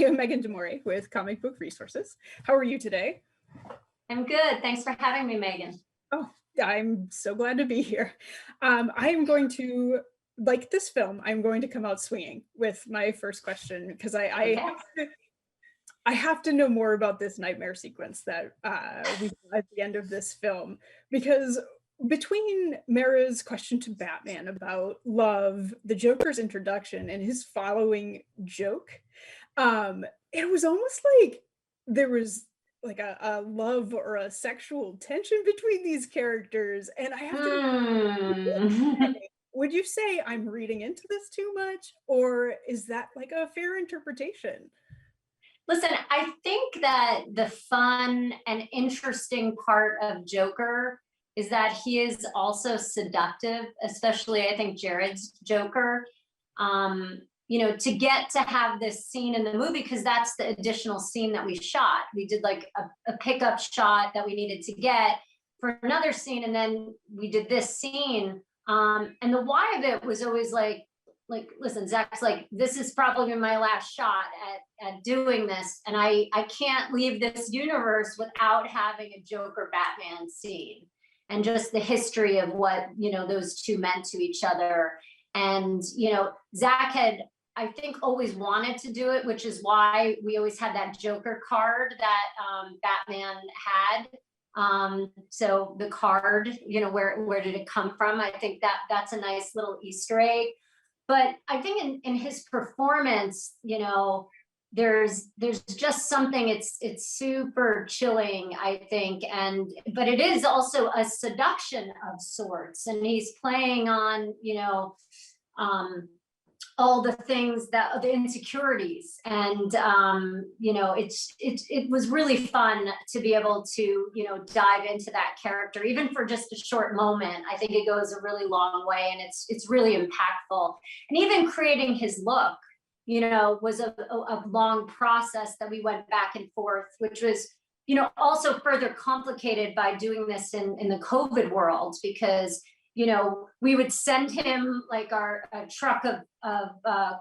to Megan DeMore with Comic Book Resources. How are you today? I'm good. Thanks for having me, Megan. Oh, I'm so glad to be here. I am going to, like this film, I'm going to come out swinging with my first question because I have to know more about this nightmare sequence that we saw at the end of this film, because between Mara's question to Batman about love, the Joker's introduction, and his following joke, it was almost like there was like a love or a sexual tension between these characters. And I have to, would you say I'm reading into this too much, or is that like a fair interpretation? Listen, I think that the fun and interesting part of Joker is that he is also seductive, especially I think Jared's Joker. To get to have this scene in the movie, because that's the additional scene that we shot. We did like a pickup shot that we needed to get for another scene, and then we did this scene. And the why of it was always like, listen, Zach's like, this is probably my last shot at doing this, and I can't leave this universe without having a Joker Batman scene, and just the history of what those two meant to each other. And Zach had, I think, always wanted to do it, which is why we always had that Joker card that Batman had. So the card, where did it come from? I think that's a nice little Easter egg. But I think in his performance, there's just something, it's super chilling, I think, but it is also a seduction of sorts, and he's playing on all the things, that the insecurities, and it was really fun to be able to dive into that character, even for just a short moment. I think it goes a really long way, and it's really impactful. And even creating his look was a long process that we went back and forth, which was also further complicated by doing this in the COVID world, because we would send him like a truck of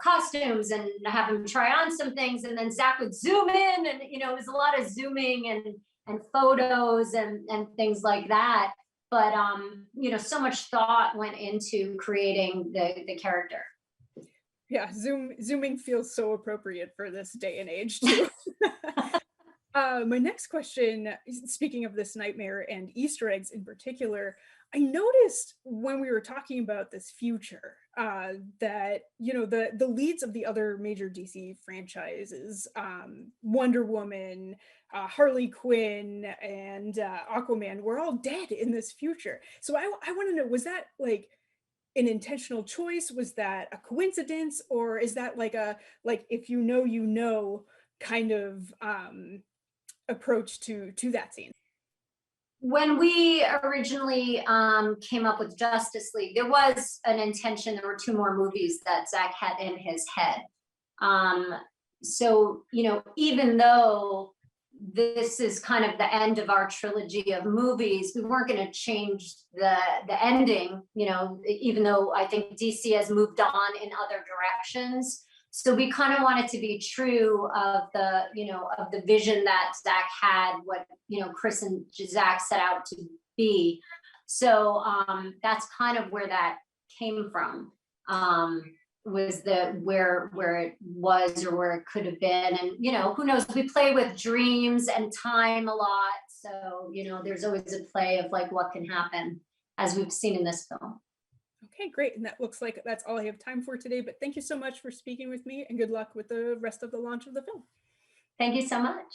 costumes and have him try on some things, and then Zach would zoom in, and it was a lot of zooming and photos and things like that. But so much thought went into creating the character. Yeah, zooming feels so appropriate for this day and age too. My next question, speaking of this nightmare and Easter eggs in particular, I noticed when we were talking about this future that the leads of the other major DC franchises, Wonder Woman, Harley Quinn, and Aquaman, were all dead in this future. So I want to know, was that like an intentional choice? Was that a coincidence, or is that like if kind of approach to that scene? When we originally came up with Justice League, there was an intention. There were 2 more movies that Zach had in his head. So, even though this is kind of the end of our trilogy of movies, we weren't going to change the ending, even though I think DC has moved on in other directions. So we kind of wanted to be true of the vision that Zach had, what Chris and Zach set out to be. So that's kind of where that came from. Was where it was, or where it could have been, and who knows? We play with dreams and time a lot, so there's always a play of like what can happen, as we've seen in this film. Okay, great. And that looks like that's all I have time for today, but thank you so much for speaking with me, and good luck with the rest of the launch of the film. Thank you so much.